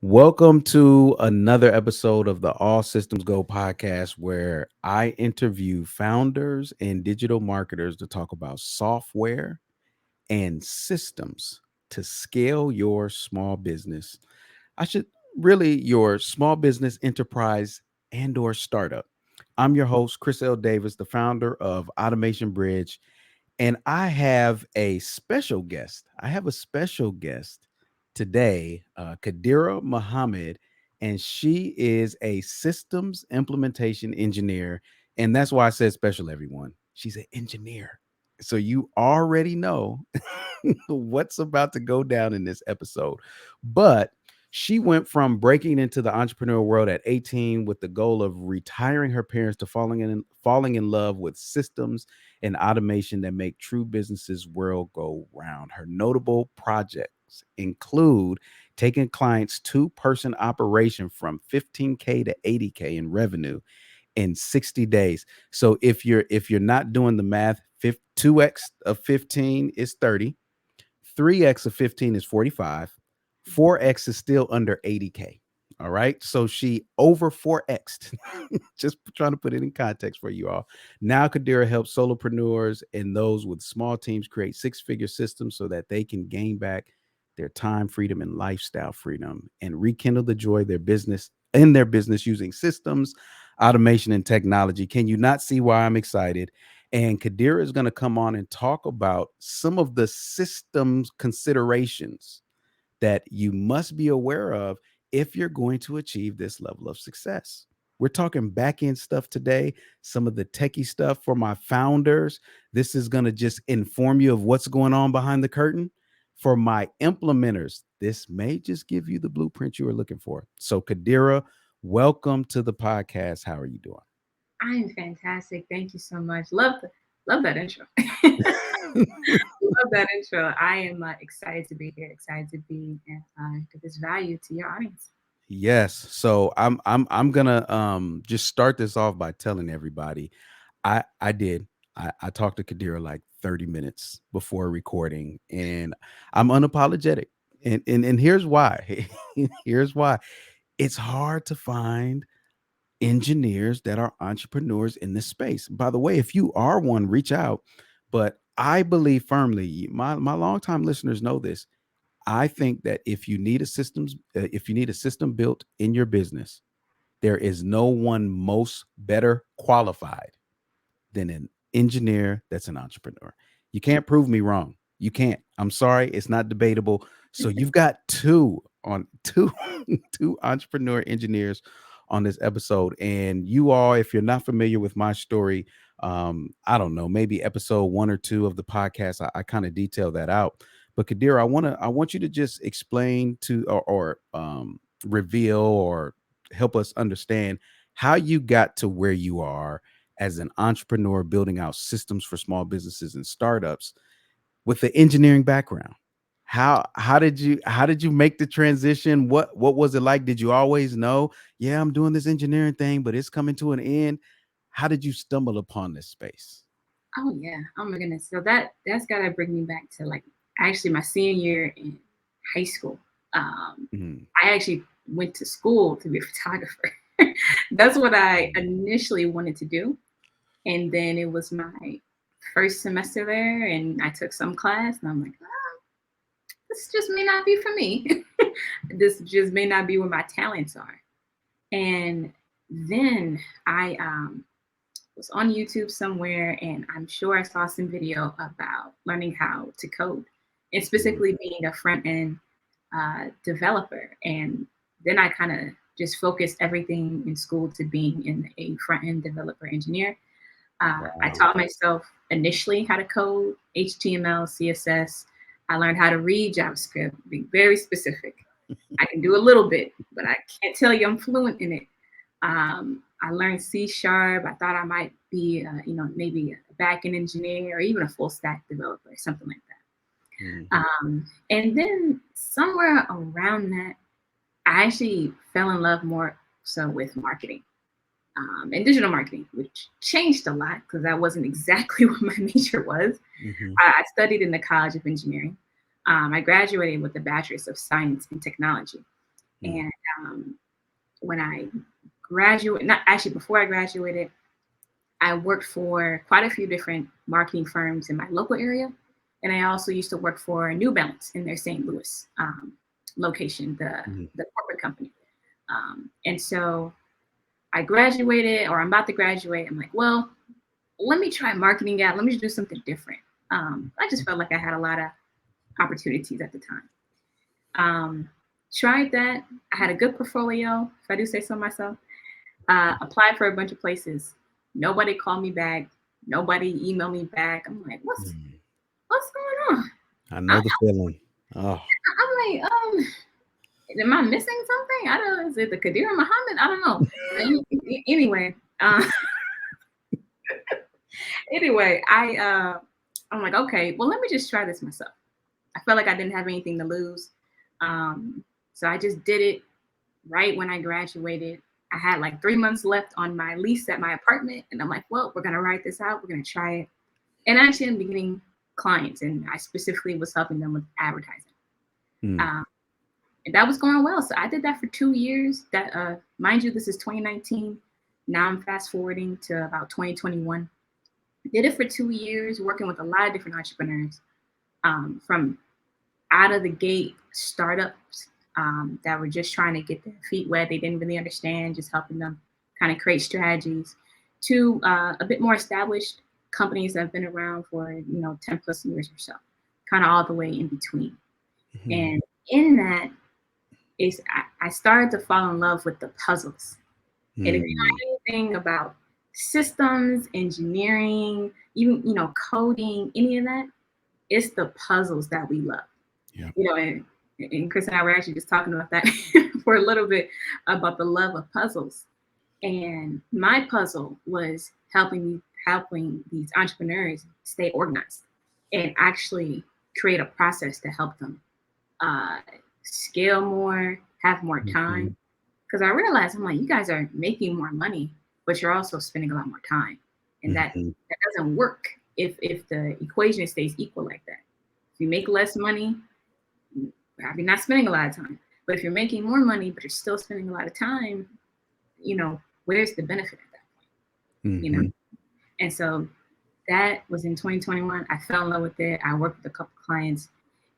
Welcome to another episode of the All Systems Go podcast, where I interview founders and digital marketers to talk about software and systems to scale your small business. I should really your small business enterprise and or startup. I'm your host, Chris L. Davis, the founder of Automation Bridge, and I have a special guest. I have a special guest today, Khadirah Muhammad, and she is a systems implementation engineer. And that's why I said special, everyone. She's an engineer. So you already know what's about to go down in this episode. But she went from breaking into the entrepreneurial world at 18 with the goal of retiring her parents to falling in love with systems and automation that make true businesses world go round. Her notable projects include taking clients two-person operation from 15K to 80K in revenue in 60 days. So if you're not doing the math, 2x of 15 is 30, 3x of 15 is 45, 4x is still under 80K. All right. So she over 4x'd. Just trying to put it in context for you all. Now Khadirah helps solopreneurs and those with small teams create six-figure systems so that they can gain back their time freedom and lifestyle freedom and rekindle the joy of their business using systems, automation, and technology. Can you not see why I'm excited? And Khadirah is going to come on and talk about some of the systems considerations that you must be aware of if you're going to achieve this level of success. We're talking back end stuff today, some of the techie stuff for my founders. This is going to just inform you of what's going on behind the curtain. For my implementers, this may just give you the blueprint you were looking for. So, Khadirah, welcome to the podcast. How are you doing? I am fantastic. Thank you so much. Love that intro. Love that intro. I am excited to be here. Excited to be and give this value to your audience. Yes. So I'm gonna just start this off by telling everybody I talked to Khadirah like 30 minutes before recording, and I'm unapologetic. And here's why. Here's why. It's hard to find engineers that are entrepreneurs in this space. By the way, if you are one, reach out. But I believe firmly, my longtime listeners know this. I think that if you need a system built in your business, there is no one most better qualified than an engineer that's an entrepreneur. You can't prove me wrong. You can't. I'm sorry, it's not debatable. So you've got two entrepreneur engineers on this episode, and you all, if you're not familiar with my story, I don't know, maybe episode 1 or 2 of the podcast, I kind of detail that out. But Khadirah, I want you to just explain to or reveal or help us understand how you got to where you are as an entrepreneur building out systems for small businesses and startups with the engineering background. How did you make the transition? What was it like? Did you always know, yeah, I'm doing this engineering thing, but it's coming to an end? How did you stumble upon this space? Oh yeah. Oh my goodness. So that's gotta bring me back to like actually my senior year in high school. Mhm. I actually went to school to be a photographer. That's what I initially wanted to do. And then it was my first semester there, and I took some class, and I'm like, this just may not be for me. This just may not be where my talents are. And then I was on YouTube somewhere, and I'm sure I saw some video about learning how to code, and Mhm. specifically being a front end developer. And then I kind of just focused everything in school to being a front end developer engineer. I Wow. taught myself initially how to code HTML, CSS. I learned how to read JavaScript, be very specific. I can do a little bit, but I can't tell you I'm fluent in it. I learned C sharp. I thought I might be, maybe a back end engineer or even a full stack developer, something like that. Mhm. And then somewhere around that, I actually fell in love more so with marketing and digital marketing, which changed a lot because that wasn't exactly what my major was. Mhm. I studied in the College of Engineering. I graduated with a Bachelor's of Science in Technology. Mm. And when I graduated, not actually before I graduated, I worked for quite a few different marketing firms in my local area. And I also used to work for New Balance in their St. Louis location, Mm. the corporate company. And so I graduated, or I'm about to graduate. I'm like, well, let me try marketing out. Let me do something different. I just felt like I had a lot of opportunities at the time. Um, Tried that. I had a good portfolio, if I do say so myself. Applied for a bunch of places. Nobody called me back. Nobody emailed me back. I'm like, Mm. what's going on? I I, know the feeling. Oh. I'm like, am I missing something? I don't know. Is it the Khadirah Muhammad? I don't know. Anyway, anyway, I'm like, okay, well, let me just try this myself. I felt like I didn't have anything to lose. Um, so I just did it right when I graduated. I had like 3 months left on my lease at my apartment. And I'm like, well, we're going to write this out. We're going to try it. And I actually ended up getting clients. And I specifically was helping them with advertising. Mm. Um, and that was going well. So I did that for 2 years. That, mind you, this is 2019. Now I'm fast forwarding to about 2021. Did it for 2 years, working with a lot of different entrepreneurs, from out of the gate startups that were just trying to get their feet wet. They didn't really understand, just helping them kind of create strategies, to a bit more established companies that have been around for 10 plus years or so, kind of all the way in between. Mhm. And in that is I started to fall in love with the puzzles. And if you Mm. know anything about systems, engineering, even coding, any of that, it's the puzzles that we love. Yeah. And Chris and I were actually just talking about that for a little bit, about the love of puzzles. And my puzzle was helping these entrepreneurs stay organized and actually create a process to help them uh, scale more, have more Mhm. time. Because I realized, I'm like, you guys are making more money, but you're also spending a lot more time, and Mhm. that doesn't work if the equation stays equal like that. If you make less money, probably not spending a lot of time. But if you're making more money, but you're still spending a lot of time, where's the benefit at that point? You know? Mhm. And so that was in 2021. I fell in love with it. I worked with a couple clients,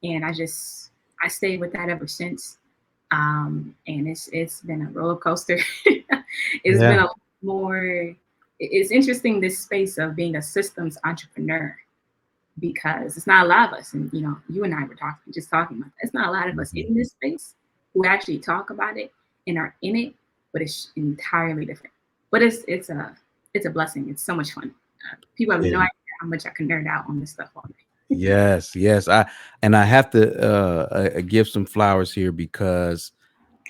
and I stayed with that ever since. And it's been a roller coaster. It's been Yeah. a more. It's interesting, this space of being a systems entrepreneur, because it's not a lot of us, and you and I were talking about that. It's not a lot of us Mhm. in this space who actually talk about it and are in it, but it's entirely different. But it's a blessing. It's so much fun. People have no Yeah. idea how much I can nerd out on this stuff all day. Yes, yes. I have to give some flowers here because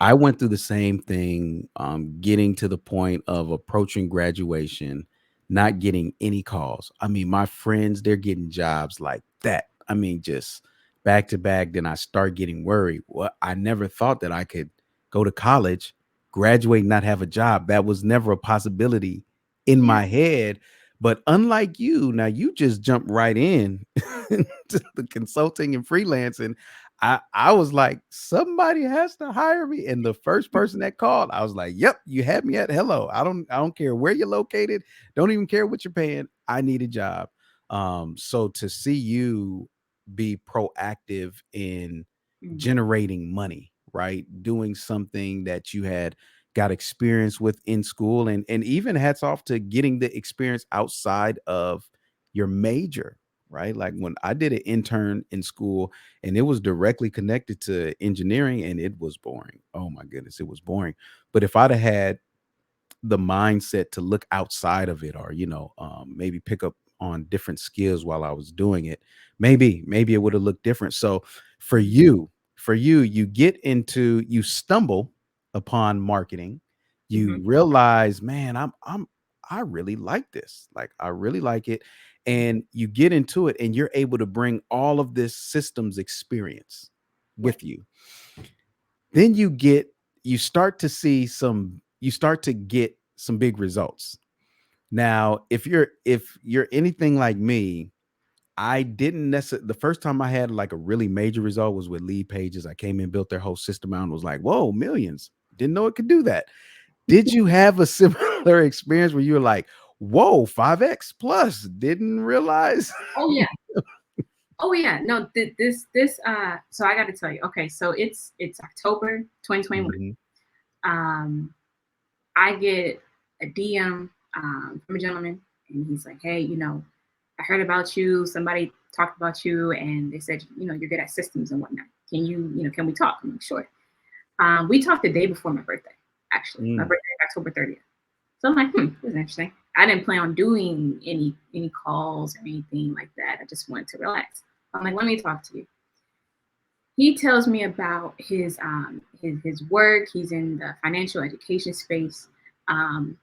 I went through the same thing, getting to the point of approaching graduation, not getting any calls. I mean, my friends, they're getting jobs like that. I mean, just back to back. Then I start getting worried. Well, I never thought that I could go to college, graduate, and not have a job. That was never a possibility in Yeah. my head. But unlike you, now you just jumped right in to the consulting and freelancing. I was like, somebody has to hire me. And the first person that called, I was like, yep, you had me at hello. I don't care where you're located. Don't even care what you're paying. I need a job. So to see you be proactive in Mm. generating money, right? Doing something that you had got experience with in school, and even hats off to getting the experience outside of your major, right? Like when I did an intern in school, and it was directly connected to engineering, and it was boring. Oh my goodness, it was boring. But if I'd have had the mindset to look outside of it, or maybe pick up on different skills while I was doing it, maybe it would have looked different. So for Mm. you, you stumble upon marketing, you Mhm. realize, man, I really like this, like I really like it, and you get into it, and you're able to bring all of this systems experience Yep. with you. Then you start to get some big results. Now if you're anything like me, I didn't necessarily. The first time I had like a really major result was with Lead Pages. I came in, built their whole system out, and was like, "Whoa, millions!" Didn't know it could do that. Did you have a similar experience where you were like, "Whoa, 5x plus"? Didn't realize. Oh yeah. Oh yeah. No, so I got to tell you. Okay, so it's October 2021. Mhm. Um I get a DM from a gentleman, and he's like, "Hey, I heard about you. Somebody talked about you, and they said, you're good at systems and whatnot. Can we talk?" I'm like, "Sure." We talked the day before my birthday, actually. My Mm. birthday is October 30th. So I'm like, this is interesting. I didn't plan on doing any calls or anything like that. I just wanted to relax. I'm like, let me talk to you. He tells me about his work. He's in the financial education space, and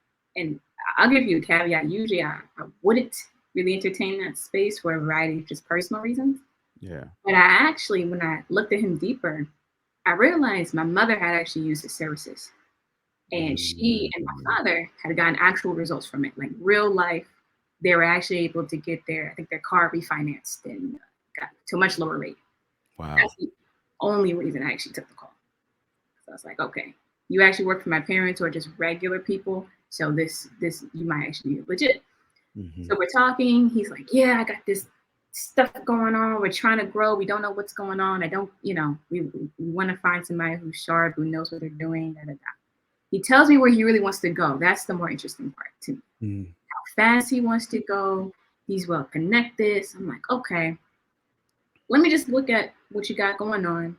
I'll give you a caveat. Usually, I wouldn't really entertain that space for a variety of just personal reasons. Yeah. But I actually, when I looked at him deeper, I realized my mother had actually used his services, and she and my Mhm. father had gotten actual results from it, like real life. They were actually able to get I think their car refinanced and got to a much lower rate. Wow. That's the only reason I actually took the call. So I was like, okay, you actually work for my parents or just regular people. So this you might actually be legit. Mhm. So we're talking. He's like, yeah, I got this stuff going on. We're trying to grow. We don't know what's going on. I don't, we want to find somebody who's sharp, who knows what they're doing. Da, da, da. He tells me where he really wants to go. That's the more interesting part to me. Mm. How fast he wants to go. He's well connected. So I'm like, okay, let me just look at what you got going on.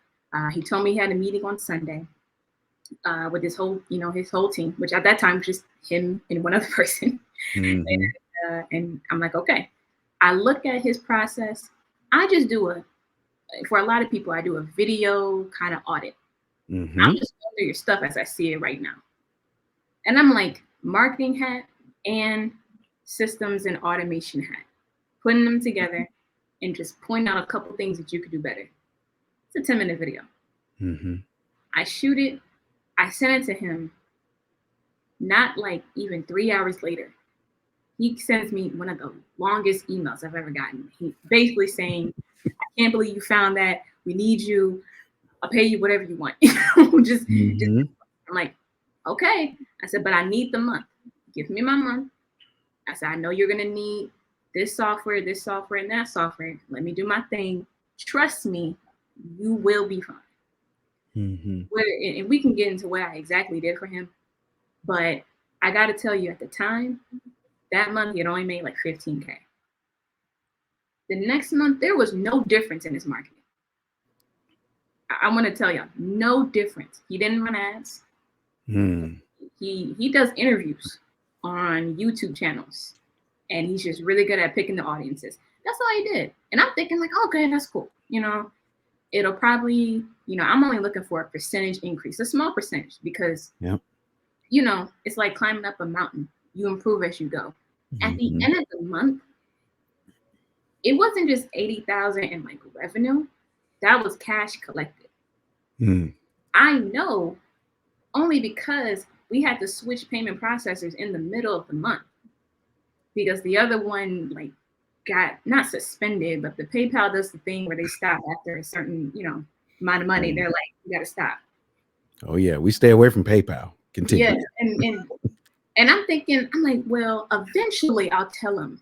He told me he had a meeting on Sunday with his whole team, which at that time was just him and one other person. Mhm. And I'm like, okay. I look at his process. I just for a lot of people, I do a video kind of audit. I'm Mhm. just going through your stuff as I see it right now. And I'm like, marketing hat and systems and automation hat, putting them together and just point out a couple things that you could do better. It's a 10-minute video. Mhm. I shoot it. I send it to him. Not like even 3 hours later, he sends me one of the longest emails I've ever gotten. He basically saying, "I can't believe you found that. We need you. I'll pay you whatever you want." Just. Mhm. I'm like, okay. I said, but I need the month. Give me my month. I said, I know you're gonna need this software, and that software. Let me do my thing. Trust me, you will be fine. Mhm. And we can get into what I exactly did for him, but I got to tell you, at the time, that month he had only made like 15K. The next month, there was no difference in his marketing. I want to tell you, no difference. He didn't run ads. Mm. He does interviews on YouTube channels, and he's just really good at picking the audiences. That's all he did. And I'm thinking like, okay, that's cool. It'll probably, I'm only looking for a percentage increase, a small percentage, because Yep. it's like climbing up a mountain. You improve as you go. At the Mhm. end of the month, it wasn't just 80,000 in like revenue. That was cash collected. Mm. I know only because we had to switch payment processors in the middle of the month, because the other one like got not suspended, but the PayPal does the thing where they stop after a certain, amount of money. Mm. They're like, you gotta stop. Oh yeah, we stay away from PayPal. Yeah. Continue. And I'm thinking, I'm like, well, eventually I'll tell him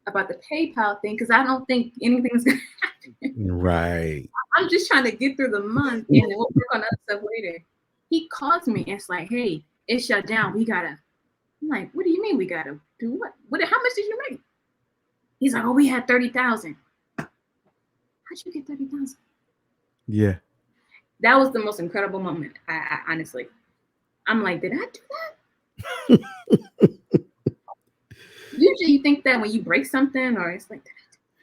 about the PayPal thing, because I don't think anything's gonna happen. Right. I'm just trying to get through the month, and then we'll work on other stuff later. He calls me and it's like, hey, it's shut down. We gotta. I'm like, what do you mean we gotta do what? How much did you make? He's like, oh, we had 30,000. How'd you get 30,000? Yeah. That was the most incredible moment. I honestly, I'm like, did I do that? Usually, you think that when you break something, or it's like,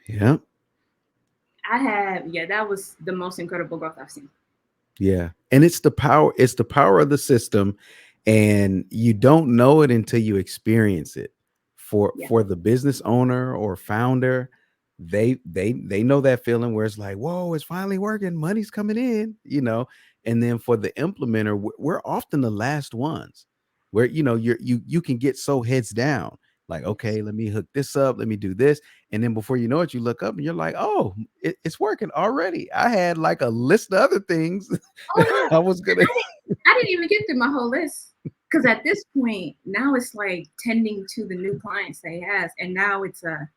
Yep. yeah, that was the most incredible growth I've seen. Yeah. And it's the power of the system, and you don't know it until you experience it. Yeah, For the business owner or founder, they know that feeling where it's like, "Whoa, it's finally working, money's coming in." And then for the implementer, we're often the last ones where you can get so heads down. Like, okay, let me hook this up, let me do this. And then before you know it, you look up and you're like, oh, it's working already. I had like a list of other things Oh that yeah, I was gonna. I didn't even get through my whole list because at this point now it's like tending to the new clients that he has, and now it's a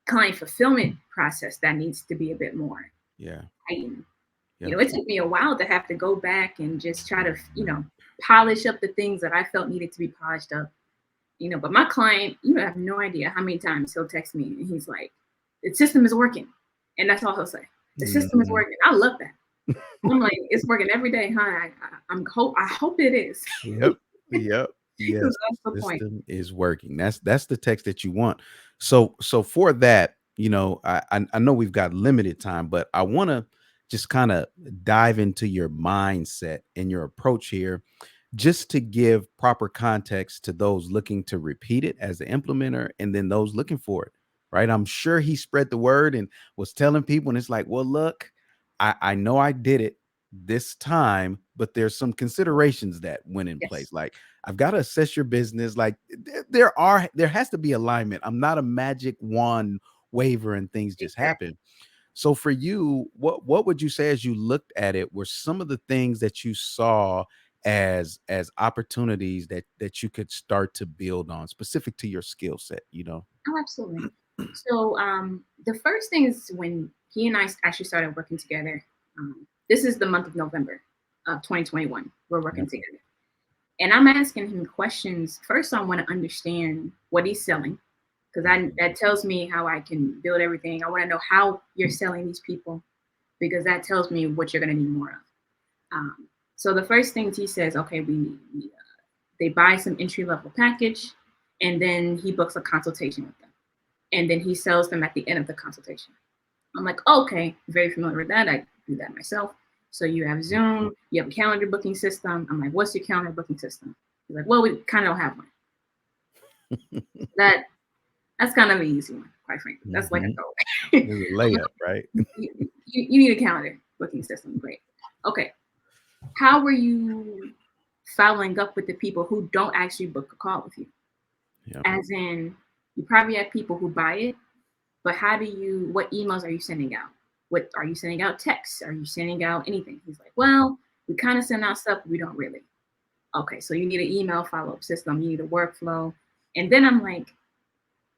client fulfillment process that needs to be a bit more Yeah. heightened. Yep. It took me a while to have to go back and just try to, polish up the things that I felt needed to be polished up. But my client, you have no idea how many times he'll text me and he's like, the system is working. And that's all he'll say. The system is Mhm. working. I love that. I'm like, it's working every day, huh? I hope it is. Yep. Yep. Yes. Because that's the point. System is working. That's the text that you want. So for that, I know we've got limited time, but I want to just kind of dive into your mindset and your approach here, just to give proper context to those looking to repeat it as the implementer and then those looking for it. Right. I'm sure he spread the word and was telling people, and it's like, well, look, I know I did it this time, but there's some considerations that went in place. Yes, Like, I've got to assess your business. Like, there has to be alignment. I'm not a magic wand waver and things just exactly. happen. So for you, what would you say as you looked at it were some of the things that you saw as opportunities that you could start to build on, specific to your skill set? Oh, absolutely. So the first thing is when he and I actually started working together. This is the month of November of 2021. We're Yep. working together. And I'm asking him questions. First, I want to understand what he's selling because Mhm. that tells me how I can build everything. I want to know how you're selling these people because that tells me what you're going to need more of. So the first things he says, okay, they buy some entry level package, and then he books a consultation with them, and then he sells them at the end of the consultation. I'm like, okay, very familiar with that. I do that myself. So you have Zoom, you have a calendar booking system. I'm like, what's your calendar booking system? He's like, well, we kind of don't have one. That that's kind of an easy one, quite frankly. That's like a Mhm. throwaway. It's a I'm like, layup, right? you need a calendar booking system. Great. Okay. How are you following up with the people who don't actually book a call with you? Yep. As in, you probably have people who buy it, but what emails are you sending out? What are you sending out texts? Are you sending out anything? He's like, well, we kind of send out stuff, but we don't really. Okay, so you need an email follow-up system, you need a workflow. And then I'm like,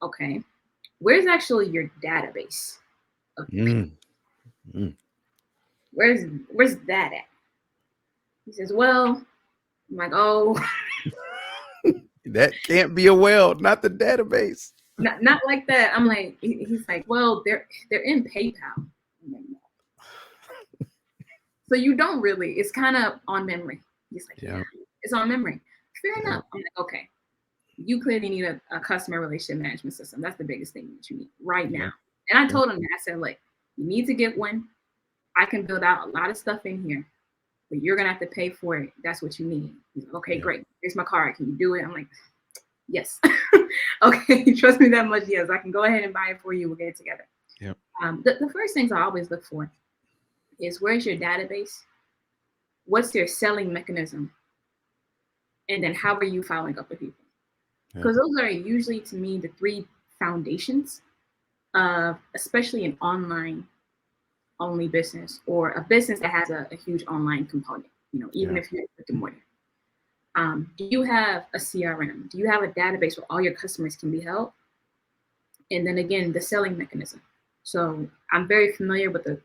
okay, where's actually your database of your people? Mm, mm. Where's that at? He says, well, I'm like, oh, That can't be a well, not the database. not like that. I'm like, he's like, well, they're in PayPal. I'm like, no. So you don't really. It's kind of on memory. He's like, yeah, Yep. it's on memory. Fair Yep. enough. I'm like, okay. You clearly need a customer relationship management system. That's the biggest thing that you need right now. Yep. And I Yep. told him that. I said, like, you need to get one. I can build out a lot of stuff in here, but you're gonna have to pay for it. That's what you need. He's like, okay, Yep. great. Here's my card. Can you do it? I'm like, yes. Okay, trust me that much. Yes, I can go ahead and buy it for you. We'll get it together. Yep. The first things I always look for is where's your database? What's their selling mechanism? And then how are you following up with people? Yep. Because those are usually to me the three foundations of especially an online only business or a business that has a huge online component, even Yeah. if you're brick and mortar. Do you have a CRM? Do you have a database where all your customers can be held? And then again, the selling mechanism. So I'm very familiar with the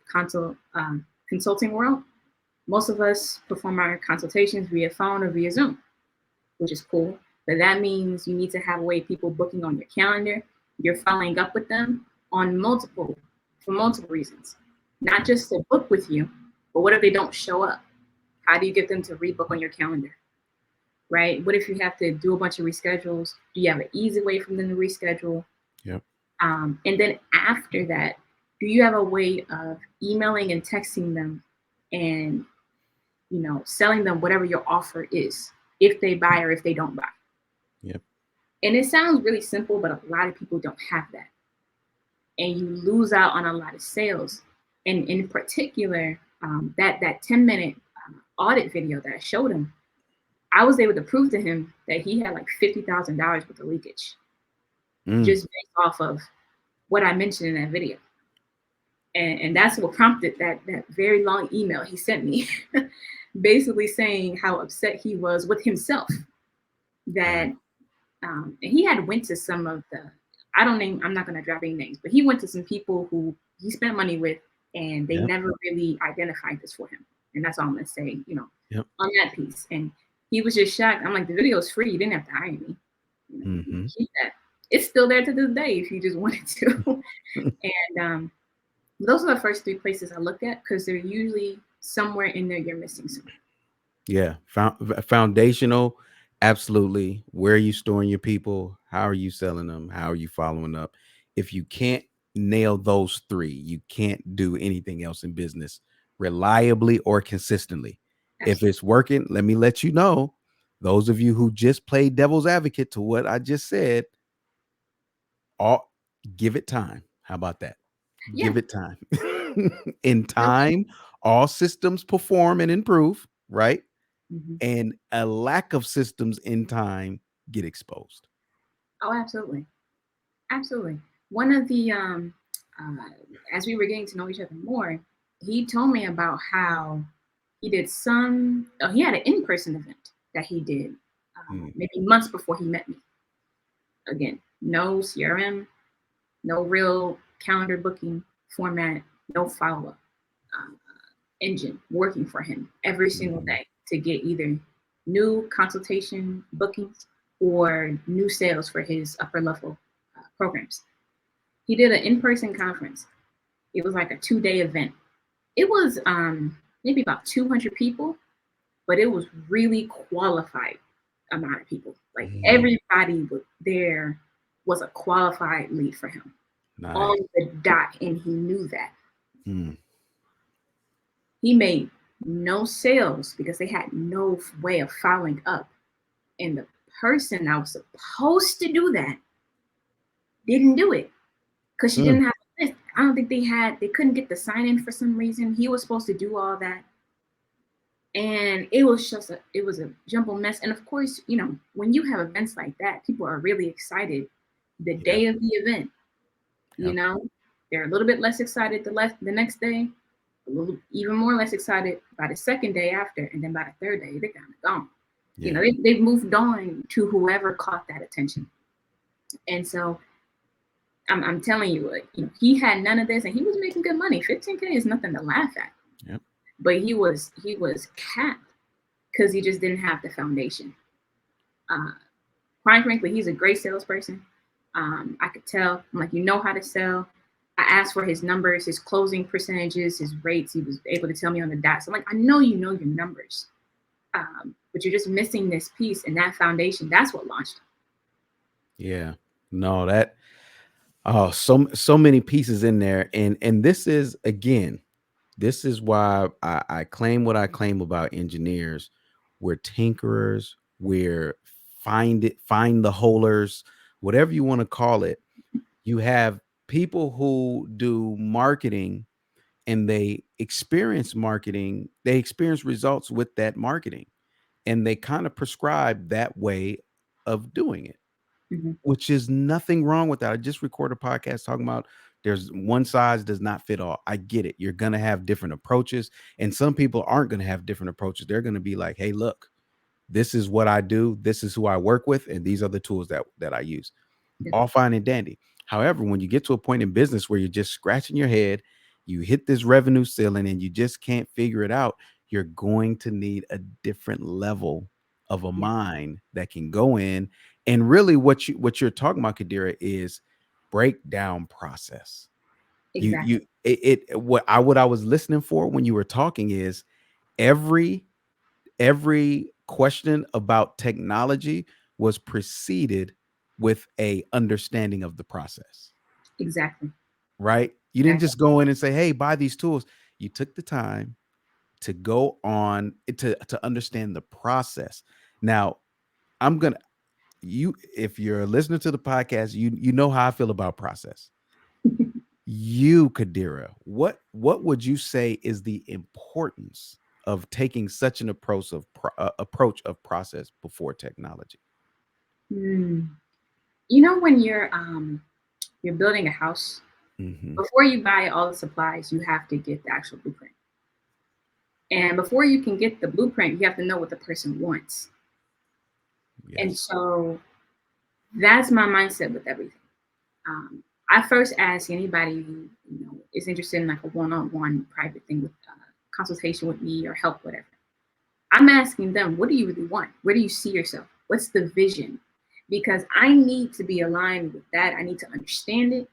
consulting world. Most of us perform our consultations via phone or via Zoom, which is cool. But that means you need to have a way people booking on your calendar. You're following up with them on for multiple reasons. Not just to book with you, but what if they don't show up? How do you get them to rebook on your calendar? Right? What if you have to do a bunch of reschedules? Do you have an easy way for them to reschedule? Yep. And then after that, do you have a way of emailing and texting them and selling them whatever your offer is, if they buy or if they don't buy? Yep. And it sounds really simple, but a lot of people don't have that. And you lose out on a lot of sales. And in particular, that 10-minute audit video that I showed him, I was able to prove to him that he had like $50,000 worth of leakage. Mm. just based off of what I mentioned in that video. And that's what prompted that very long email he sent me, basically saying how upset he was with himself that Right. and he had went to some of the I'm not gonna drop any names, but he went to some people who he spent money with and they Yep. never really identified this for him. And that's all I'm gonna say, Yep. on that piece. And he was just shocked. I'm like, the video is free. You didn't have to hire me. You can Hmm. keep that. It's still there to this day if you just wanted to. And those are the first three places I look at because they're usually somewhere in there you're missing something. Yeah. Foundational. Absolutely. Where are you storing your people? How are you selling them? How are you following up? If you can't nail those three, you can't do anything else in business reliably or consistently. If Absolutely. it's working, let me let you know. Those of you who just played devil's advocate to what I just said, all give it time. How about that? Yeah. Give it time. In No way. time, all systems perform and improve, right? Hmm. And a lack of systems in time get exposed. Oh, absolutely. Absolutely. One of the uh, as we were getting to know each other more, he told me about how he did he had an in-person event that he did Mm, maybe months before he met me. Again, no CRM, no real calendar booking format, no follow-up uh, engine working for him every single mhm, day to get either new consultation bookings or new sales for his upper level programs. He did an in-person conference. It was like a 2-day event. It was maybe about 200 people, but it was really qualified amount of people. Like mm. everybody there was a qualified lead for him on Nice. the dot, and he knew that. Mm, He made no sales because they had no way of following up. And the person that was supposed to do that didn't do it because she mm. didn't have a list. I don't think they couldn't get the sign in for some reason. He was supposed to do all that. And it was a jumble mess. And of course, when you have events like that, people are really excited the Yep. day of the event. You Yep. know, they're a little bit less excited the next day, a little even more less excited by the second day after, and then by the third day, they're kind of gone. Yeah. They've moved on to whoever caught that attention. And so I'm telling you, he had none of this, and he was making good money. 15K is nothing to laugh at, Yep. but he was capped because he just didn't have the foundation. Uh, Quite frankly, he's a great salesperson. I could tell. I'm like, you know how to sell. I asked for his numbers, his closing percentages, his rates. He was able to tell me on the dot. So I'm like, I know you know your numbers, but you're just missing this piece and that foundation. That's what launched him. Yeah. No, that so many pieces in there. And this is again, this is why I claim what I claim about engineers. We're tinkerers, we're find the holers, whatever you want to call it. You have people who do marketing and they experience results with that marketing and they kind of prescribe that way of doing it, Hmm. which is nothing wrong with that. I just recorded a podcast talking about there's one size does not fit all. I get it. You're going to have different approaches, and some people aren't going to have different approaches. They're going to be like, hey, look, this is what I do. This is who I work with, and these are the tools that I use. Yeah, All fine and dandy. However, when you get to a point in business where you're just scratching your head, you hit this revenue ceiling and you just can't figure it out, you're going to need a different level of a yeah, mind that can go in and really what you're talking about, Khadirah, is breakdown process. You exactly. what I was listening for when you were talking is every every question about technology was preceded with a understanding of the process, Exactly. right? You didn't Exactly. just go in and say, hey, buy these tools. You took the time to go on to understand the process. Now, I'm gonna you if you're a listener to the podcast, you know how I feel about process. You, Kadira, what would you say is the importance of taking such an approach of process before technology? Hmm. You know, when you're building a house, Mm-hmm. before you buy all the supplies, you have to get the actual blueprint. And before you can get the blueprint, you have to know what the person wants. And Yes. so that's my mindset with everything. I first ask anybody who is interested in like a one-on-one private thing with consultation with me or help, whatever. I'm asking them, what do you really want? Where do you see yourself? What's the vision? Because I need to be aligned with that. I need to understand it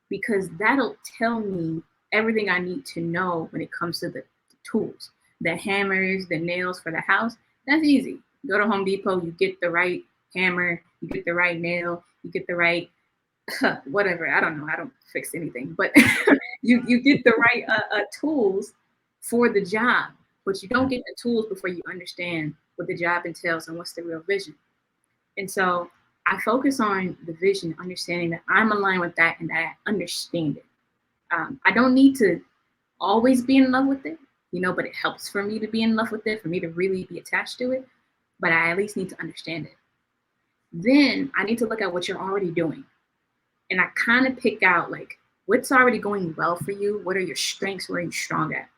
because that'll tell me everything I need to know when it comes to the tools, the hammers, the nails for the house. That's easy. Go to Home Depot, you get the right hammer, you get the right nail, you get the right whatever. I don't know. I don't fix anything, but you get the right tools for the job, but you don't Yeah. get the tools before you understand what the job entails and what's the real vision. And so I focus on the vision, understanding that I'm aligned with that and that I understand it. I don't need to always be in love with it, but it helps for me to be in love with it, for me to really be attached to it. But I at least need to understand it. Then I need to look at what you're already doing. And I kind of pick out like what's already going well for you. What are your strengths? Where are you strong at?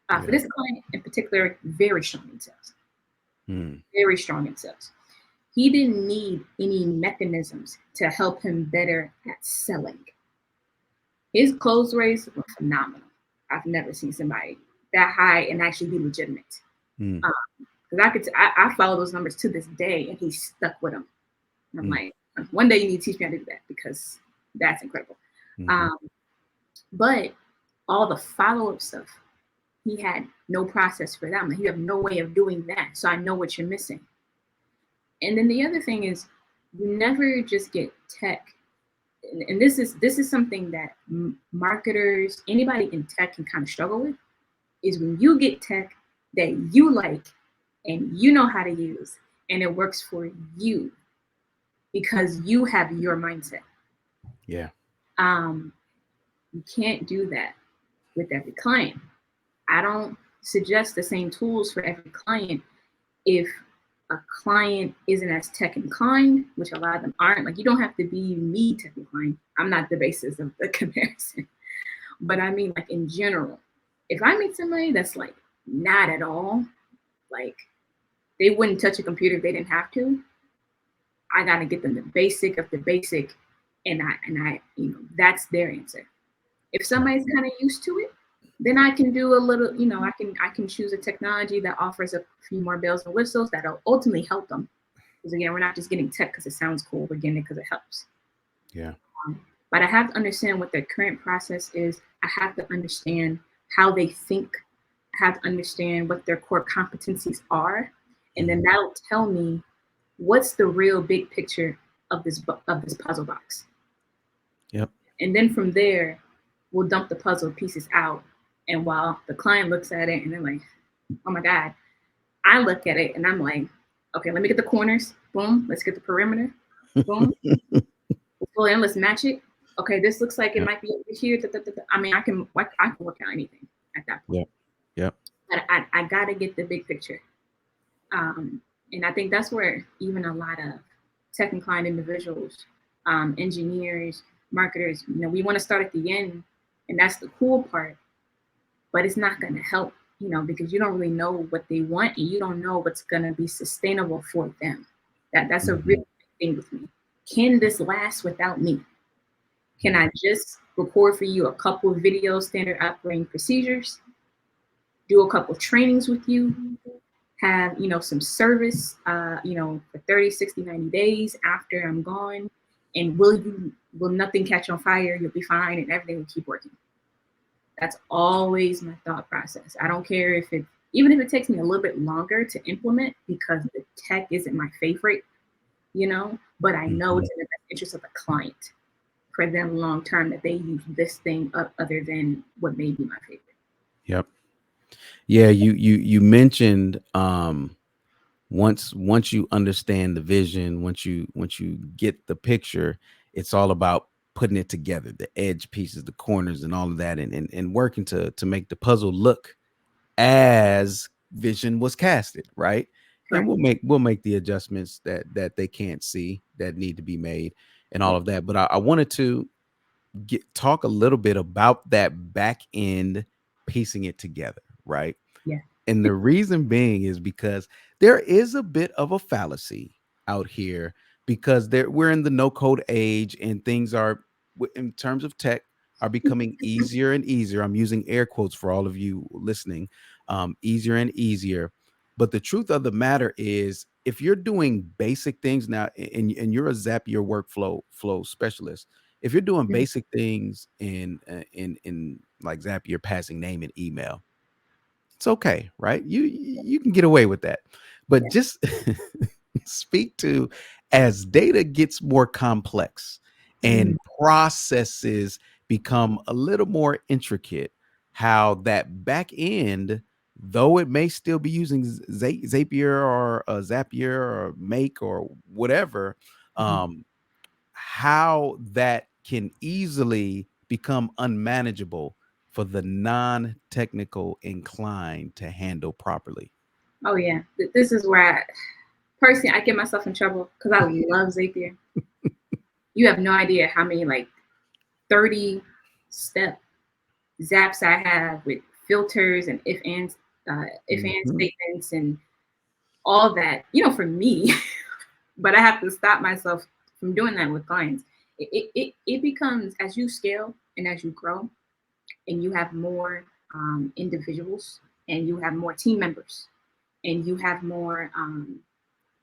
For Yeah. this client in particular, very strong in sales, Mm. very strong in sales. He didn't need any mechanisms to help him better at selling. His close rates were phenomenal. I've never seen somebody that high and actually be legitimate. Mm. Because I follow those numbers to this day, and he's stuck with them. And I'm Mm. like, one day you need to teach me how to do that because that's incredible. Mm-hmm. Um, but all the follow-up stuff, he had no process for that. I'm like, you have no way of doing that. So I know what you're missing. And then the other thing is you never just get tech. And this is something that marketers, anybody in tech can kind of struggle with, is when you get tech that you like and you know how to use and it works for you because you have your mindset. Yeah. Um, you can't do that with every client. I don't suggest the same tools for every client if a client isn't as tech inclined, which a lot of them aren't. Like you don't have to be me tech inclined. I'm not the basis of the comparison. But I mean like in general, if I meet somebody that's like not at all, like they wouldn't touch a computer if they didn't have to, I gotta get them the basic of the basic and I that's their answer. If somebody's kind of used to it, then I can do a little, I can choose a technology that offers a few more bells and whistles that'll ultimately help them. Because again, we're not just getting tech because it sounds cool, we're getting it because it helps. Yeah. But I have to understand what their current process is. I have to understand how they think. I have to understand what their core competencies are, and then that'll tell me what's the real big picture of this puzzle box. Yep. And then from there, we'll dump the puzzle pieces out. And while the client looks at it and they're like, oh my God, I look at it and I'm like, okay, let me get the corners. Boom. Let's get the perimeter. Boom. Let's go in. Let's match it. Okay, this looks like it Yep. might be over here. Da, da, da, da. I mean, I can work out anything at that point. Yep. Yep. But I got to get the big picture. And I think that's where even a lot of tech inclined individuals, engineers, marketers, we want to start at the end, and that's the cool part. But it's not going to help, because you don't really know what they want, and you don't know what's going to be sustainable for them. That's a Mm-hmm. real big thing with me. Can this last without me? Can I just record for you a couple of videos, standard operating procedures, do a couple of trainings with you, have some service for 30, 60, 90 days after I'm gone, and will nothing catch on fire? You'll be fine and everything will keep working. That's always my thought process. I don't care even if it takes me a little bit longer to implement because the tech isn't my favorite, but I know it's in the best interest of the client for them long term that they use this thing up other than what may be my favorite. Yep. Yeah. You mentioned once you understand the vision, once you get the picture, it's all about putting it together, the edge pieces, the corners, and all of that, and working to make the puzzle look as vision was casted, right? and Correct. we'll make the adjustments that they can't see that need to be made and all Yeah. of that. But I wanted to talk a little bit about that back end piecing it together, right? Yeah. And the reason being is because there is a bit of a fallacy out here because we're in the no code age and things are, in terms of tech, are becoming easier and easier. I'm using air quotes for all of you listening, easier and easier. But the truth of the matter is, if you're doing basic things now, and you're a Zapier workflow flow specialist, if you're doing Mhm. basic things in like Zapier, passing name and email, it's okay, right? You can get away with that. But Yeah. just speak to, as data gets more complex Mm. and processes become a little more intricate, how that back end, though it may still be using Zapier or Zapier or Make or whatever, Mhm. um, how that can easily become unmanageable for the non-technical inclined to handle properly. Oh yeah. This is where personally I get myself in trouble because I love Zapier. You have no idea how many like 30 step zaps I have with filters and if and Mhm. statements and all that, for me. But I have to stop myself from doing that with clients. It becomes, as you scale and as you grow and you have more individuals and you have more team members and you have more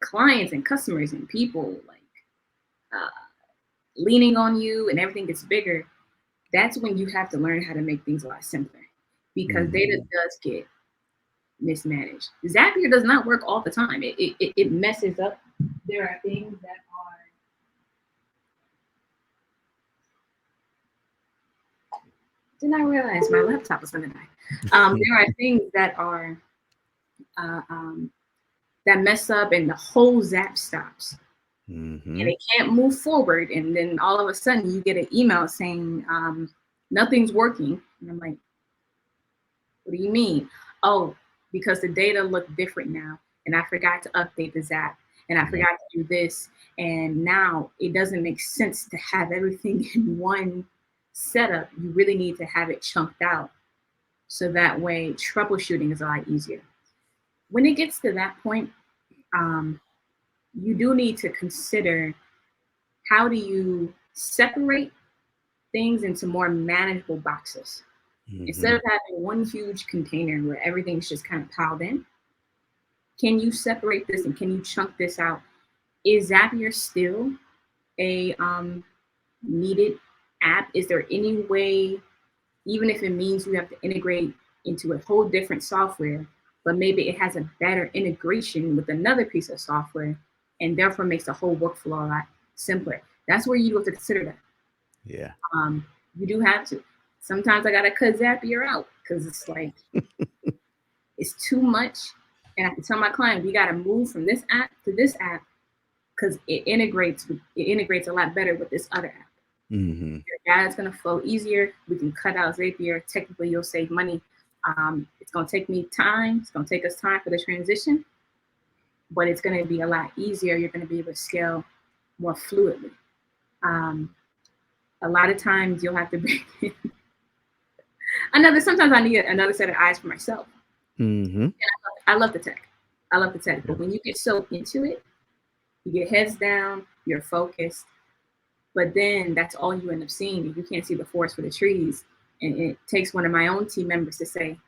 clients and customers and people like uh, leaning on you and everything gets bigger. That's when you have to learn how to make things a lot simpler because data Mhm. does get mismanaged. Zapier does not work all the time. It messes up. There are things that are, did not realize my laptop was going to die. There are things that are uh, um, that mess up and the whole Zap stops and Mhm. it can't move forward. And then all of a sudden you get an email saying nothing's working. And I'm like, what do you mean? Oh, because the data look different now, and I forgot to update the Zap, and I Yep. forgot to do this, and now it doesn't make sense to have everything in one setup. You really need to have it chunked out, so that way troubleshooting is a lot easier. When it gets to that point, um, you do need to consider how do you separate things into more manageable boxes instead Mhm. of having one huge container where everything's just kind of piled in. Can you separate this and can you chunk this out? Is Zapier still a needed app? Is there any way, even if it means you have to integrate into a whole different software, but maybe it has a better integration with another piece of software and therefore makes the whole workflow a lot simpler? That's where you have to consider that. Yeah. You do have to. Sometimes I gotta cut Zapier out because it's like it's too much, and I have to tell my client we gotta move from this app to this app because it integrates a lot better with this other app. Mhm. Your data's gonna flow easier. We can cut out Zapier. Technically, you'll save money. It's gonna take me time. It's gonna take us time for the transition, but it's gonna be a lot easier. You're gonna be able to scale more fluidly. Um, a lot of times you'll have to bring in another. Sometimes I need another set of eyes for myself. Mhm. I love the tech. I love the tech, but Yep. when you get so into it, you get heads down. You're focused. But then that's all you end up seeing. You can't see the forest for the trees. And it takes one of my own team members to say,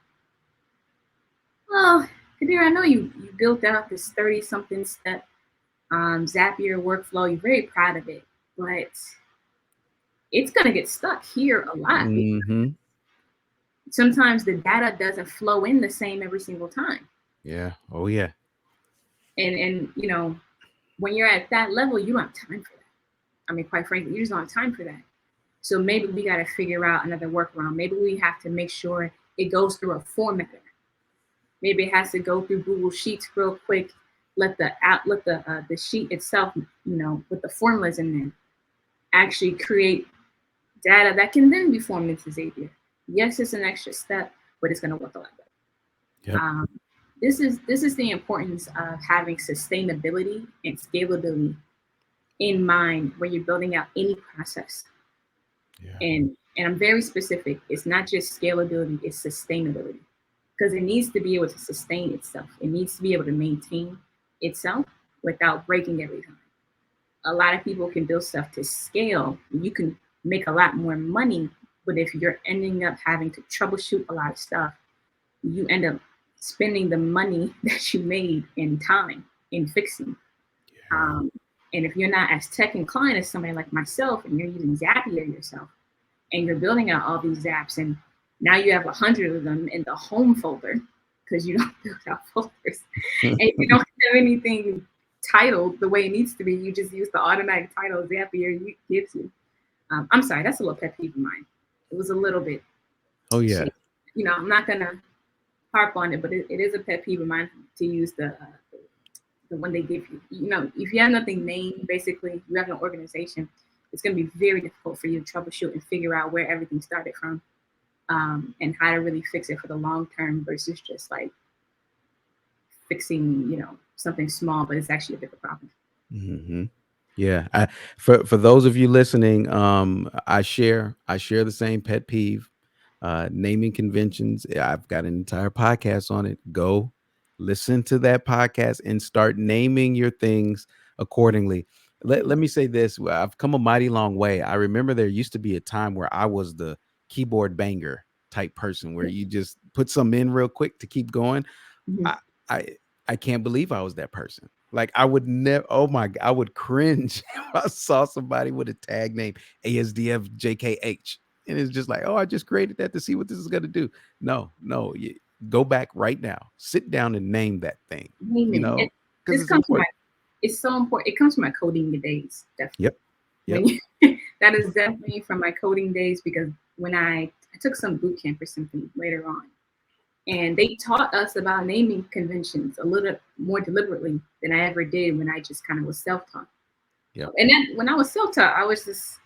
"Oh, Khadirah, I know you built out this 30 something step Zapier workflow. You're very proud of it, but it's going to get stuck here a lot. Mhm. Sometimes the data doesn't flow in the same every single time. Yeah. Oh yeah. And when you're at that level, you don't have time for that. I mean, quite frankly, you just don't have time for that. So maybe we got to figure out another workaround. Maybe we have to make sure it goes through a formatter. Maybe it has to go through Google Sheets real quick. Let the sheet itself, with the formulas in there, actually create data that can then be formed into Zapier. Yes, it's an extra step, but it's going to work a lot better. Yep. Um, this is the importance of having sustainability and scalability in mind when you're building out any process. Yeah. And I'm very specific. It's not just scalability, it's sustainability. Because it needs to be able to sustain itself. It needs to be able to maintain itself without breaking every time. A lot of people can build stuff to scale. You can make a lot more money, but if you're ending up having to troubleshoot a lot of stuff, you end up spending the money that you made in time in fixing. Yeah. Um, and if you're not as tech inclined as somebody like myself, and you're using Zapier yourself, and you're building out all these apps, and now you have 100 of them in the home folder because you don't build out folders, and you don't have anything titled the way it needs to be. You just use the automatic title Zapier gives you. I'm sorry, that's a little pet peeve of mine. It was a little bit Oh yeah. shady. I'm not gonna harp on it, but it is a pet peeve of mine to use the one they give you. If you have nothing named, basically, you have no organization, it's going to be very difficult for you to troubleshoot and figure out where everything started from, and how to really fix it for the long term versus just like fixing, something small, but it's actually a bigger problem. Hmm. Yeah. For those of you listening, I share the same pet peeve. Naming conventions. I've got an entire podcast on it. Go listen to that podcast and start naming your things accordingly. Let me say this. I've come a mighty long way. I remember there used to be a time where I was the keyboard banger type person where you just put some in real quick to keep going. Mhm. I I I can't believe I was that person. Like I would never. Oh my! I would cringe if I saw somebody with a tag name ASDFJKH, and it's just like, oh, I just created that to see what this is gonna do. No, no, go back right now. Sit down and name that thing. You Naming it. know, because This it's comes from my. important. It's so important. It comes from my coding days, definitely. Yep. When Yep. you, that is definitely from my coding days because when I took some boot camp or something later on, and they taught us about naming conventions a little more deliberately than I ever did when I just kind of was self-taught. Yep. And then when I was self-taught, I was just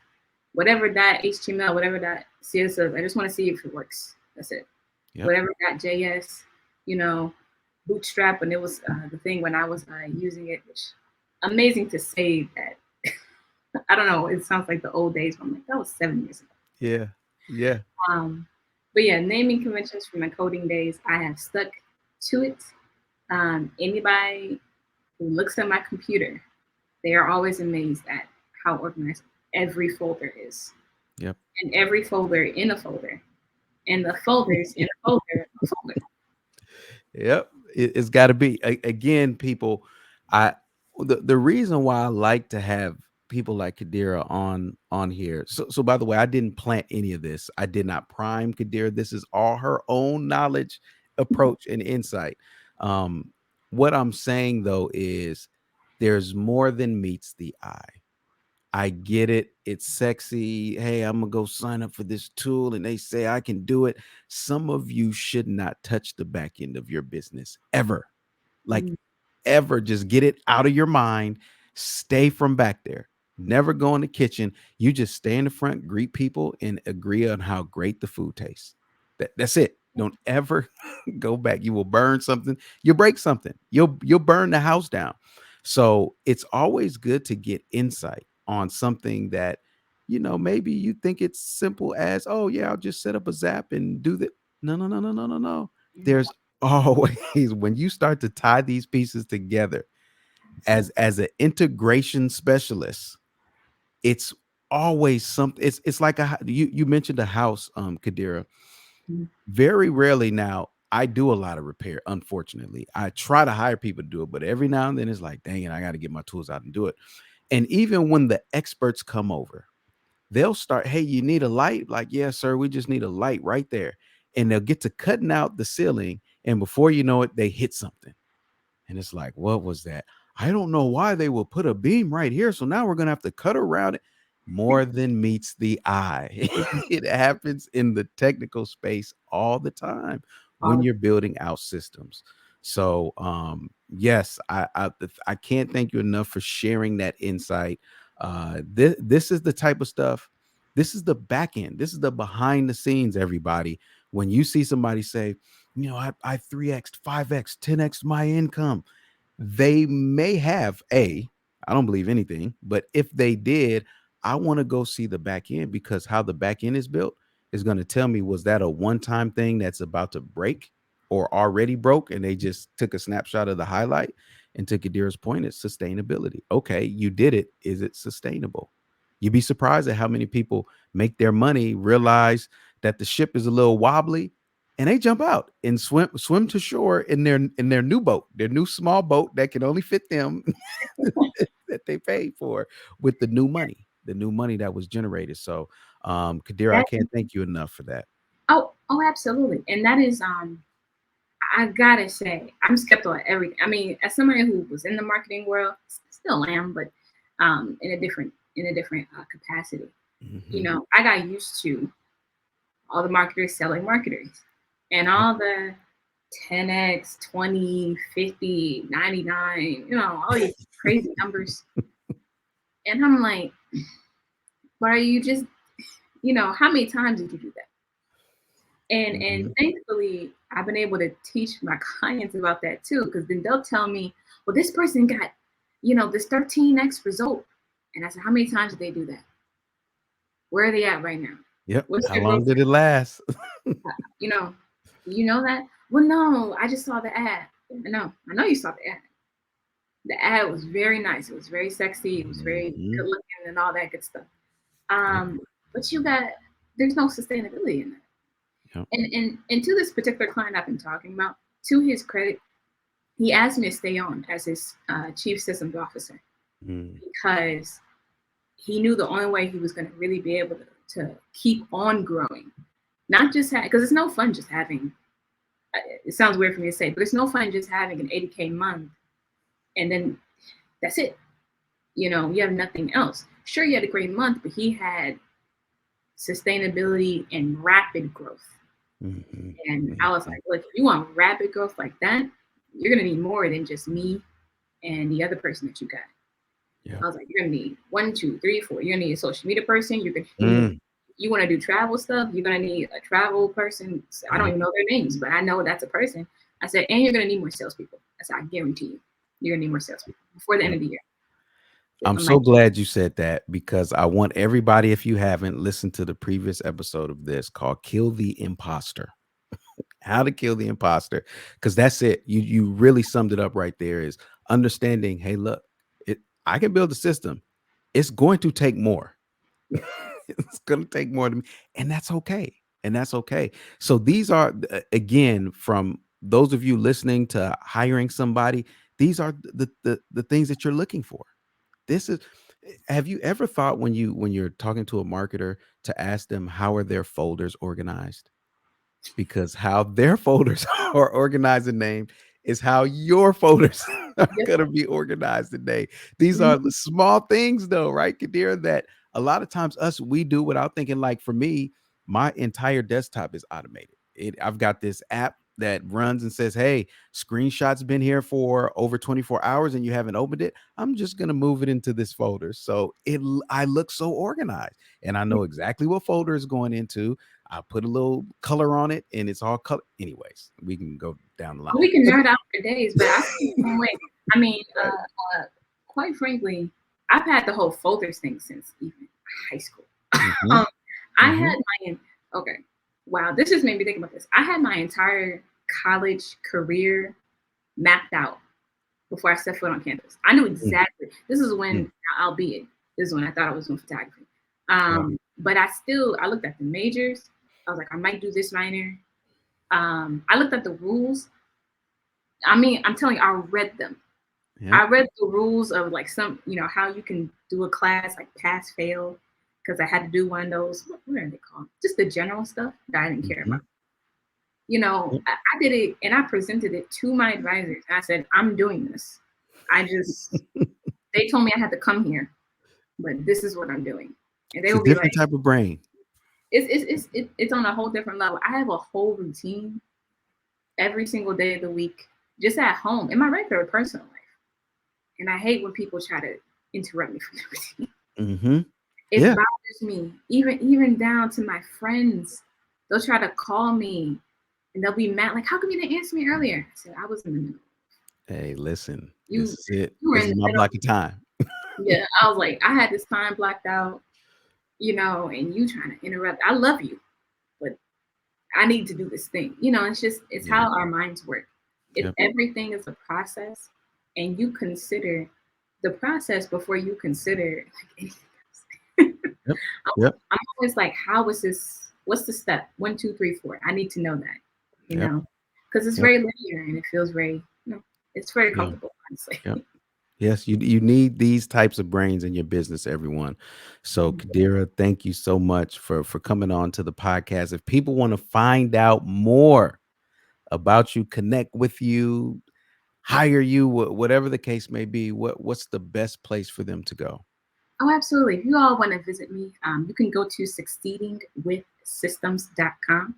whatever that HTML, whatever that CSS, I just want to see if it works. That's it. Yep. Whatever that JS, you know, Bootstrap, and it was the thing when I was using it, which amazing to say that. I don't know. It sounds like the old days. But I'm like, that was 7 years ago. Yeah. Yeah. Um, but yeah, naming conventions from my coding days, I have stuck to it. Anybody who looks at my computer, they are always amazed at how organized every folder is. Yep. And every folder in a folder. And the folders in a folder, a folder. Yep, it's got to be. Again, people. I the reason why I like to have people like Khadirah on here. So by the way, I didn't plant any of this. I did not prime Khadirah. This is all her own knowledge, approach, and insight. Um, what I'm saying though is there's more than meets the eye. I get it. It's sexy. Hey, I'm gonna go sign up for this tool, and they say I can do it. Some of you should not touch the back end of your business ever. Like Mm, ever. Just get it out of your mind. Stay from back there. Never go in the kitchen. You just stay in the front, greet people, and agree on how great the food tastes. That's it. Don't ever go back. You will burn something. You'll break something. You'll burn the house down. So it's always good to get insight on something that maybe you think it's simple as, oh yeah, I'll just set up a zap and do that. No, no, no, no, no, no, no. mm, There's always when you start to tie these pieces together as an integration specialist, it's always something. It's like you mentioned a house, Kadira. mm, Very rarely now I do a lot of repair. Unfortunately, I try to hire people to do it, but every now and then it's like, dang it, I got to get my tools out and do it. And even when the experts come over, they'll start, hey, you need a light? Like, yeah, sir, we just need a light right there. And they'll get to cutting out the ceiling. And before you know it, they hit something. And it's like, what was that? I don't know why they will put a beam right here. So now we're going to have to cut around it. More than meets the eye. mm. It happens in the technical space all the time when All you're building out systems. So, yes, I can't thank you enough for sharing that insight. This is the type of stuff. This is the back end. This is the behind the scenes. Everybody, when you see somebody say, I 3x, 5x, 10x my income. They may have I don't believe anything, but if they did, I want to go see the back end, because how the back end is built is going to tell me, was that a one-time thing that's about to break or already broke and they just took a snapshot of the highlight? And to Kadir's point, it's sustainability. Okay, you did it. Is it sustainable? You'd be surprised at how many people make their money, realize that the ship is a little wobbly, and they jump out and swim to shore in their new boat, their new small boat that can only fit them, that they paid for, with the new money that was generated. So Kadira, I That can't thank you enough for that. oh, absolutely. And that is I gotta say, I'm skeptical at everything. I mean, as somebody who was in the marketing world, still am, but in a different capacity. Hmm. I got used to all the marketers selling marketers, and all the 10x, 20, 50, 99, all these crazy numbers. And I'm like, but are you just, how many times did you do that? And Hmm. thankfully, I've been able to teach my clients about that too, because then they'll tell me, well, this person got, this 13x result. And I said, how many times did they do that? Where are they at right now? Yep. What's How their growth long did it last? rate? You know that? Well, no, I just saw the ad. No, I know you saw the ad. The ad was very nice. It was very sexy. It was very Hmm. good looking and all that good stuff. Yep. But there's no sustainability in that. Yep. And to this particular client I've been talking about, to his credit, he asked me to stay on as his chief systems officer, Mm. because he knew the only way he was going to really be able to keep on growing, not just because it's no fun just having. It sounds weird for me to say, but it's no fun just having an 80K month and then that's it. You have nothing else. Sure, you had a great month, but he had sustainability and rapid growth. Hmm. And I was Hmm. like, look, if you want rapid growth like that, you're gonna need more than just me and the other person that you got. Yep. I was like, you're gonna need one, two, three, four. You're gonna need a social media person. You're gonna need Mm. you want to do travel stuff. You're gonna need a travel person. I don't Yep. even know their names, but I know that's a person. I said, and you're gonna need more salespeople. I said, I guarantee you, you're gonna need more salespeople before the end Yep. of the year. I'm I'm so like, glad you said that, because I want everybody, if you haven't listened to the previous episode of this called Kill the Imposter, how to kill the imposter, because that's it. You really summed it up right there, is understanding, hey, look, I can build a system. It's going to take more. It's going to take more than me, and that's okay. And that's okay. So these are, again, from those of you listening to hiring somebody, these are the things that you're looking for. This is, have you ever thought, when you're talking to a marketer, to ask them how are their folders organized? Because how their folders are organized and named is how your folders are yep. going to be organized today. These are the Mhm. small things, though, right, Kadir, that a lot of times we do without thinking. Like for me, my entire desktop is automated. I've got this app that runs and says, hey, screenshot's been here for over 24 hours and you haven't opened it. I'm just going to move it into this folder. So I look so organized, and I know exactly what folder is going into. I put a little color on it, and it's all color. Anyways, we can go down the line. We can So, nerd out for days, but I feel the same way. I mean, right. quite frankly, I've had the whole folders thing since even high school. Hmm. um, I Hmm. had okay, wow, this just made me think about this. I had my entire college career mapped out before I stepped foot on campus. I knew exactly. This is when, albeit, this is when I thought I was doing photography. Wow. But I looked at the majors. I was like, I might do this minor. I looked at the rules. I mean, I'm telling you, I read them. Yep. I read the rules of like how you can do a class like pass fail, because I had to do one of those. What are they called? Just the general stuff that I didn't care Hmm. about. I did it and I presented it to my advisors. And I said, I'm doing this. They told me I had to come here, but this is what I'm doing. And they It's a will be like, different type of brain. it's on a whole different level. I have a whole routine every single day of the week, just at home in my regular personal life. And I hate when people try to interrupt me from the routine. Hmm. It Yeah. bothers me, even down to my friends. They'll try to call me and they'll be mad, like, how come you didn't answer me earlier? I said, I was in the middle. Hey, listen, You this is it. you were This in is the my middle. block of time. Yeah, I was like, I had this time blocked out, and you trying to interrupt. I love you, but I need to do this thing. It's Yeah. how our minds work. If Yep. everything is a process and you consider the process before you consider like anything else. Yep. I'm, Yep. I'm always like, how is this? What's the step? 1, 2, 3, 4. I need to know that, you Yep. know, because it's Yep. very linear and it feels very, it's very Yeah. comfortable, honestly. Yep. Yes, you need these types of brains in your business, everyone. So, Khadirah, thank you so much for coming on to the podcast. If people want to find out more about you, connect with you, hire you, whatever the case may be, what's the best place for them to go? Oh, absolutely. If you all want to visit me, you can go to succeedingwithsystems.com.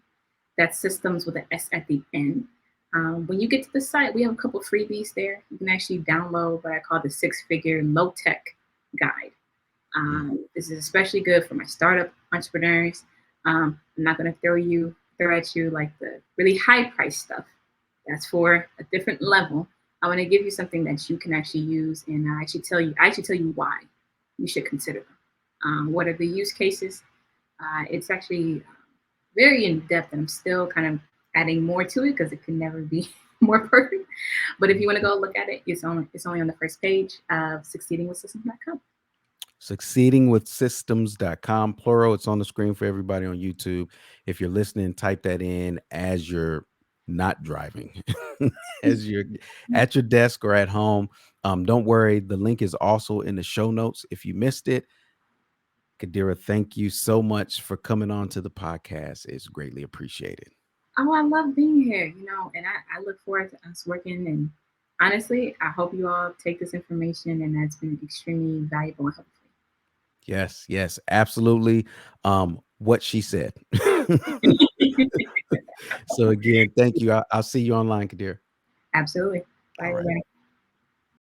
That's systems with an S at the end. When you get to the site, we have a couple freebies there. You can actually download what I call the 6-figure low tech guide. Mm. This is especially good for my startup entrepreneurs. I'm not going to throw at you like the really high price stuff. That's for a different level. I want to give you something that you can actually use, and I actually tell you why you should consider them. What are the use cases? It's actually very in depth, and I'm still kind of adding more to it because it can never be more perfect. But if you want to go look at it, it's only on the first page of succeedingwithsystems.com. Succeedingwithsystems.com, plural. It's on the screen for everybody on YouTube. If you're listening, type that in as you're not driving, as you're at your desk or at home. Don't worry, the link is also in the show notes if you missed it. Khadirah, thank you so much for coming on to the podcast. It's greatly appreciated. Oh, I love being here, and I look forward to us working. And honestly, I hope you all take this information, and that's been extremely valuable and helpful. Yes, yes, absolutely. What she said. So again, thank you. I'll see you online, Khadirah. Absolutely. Bye, All right. everybody.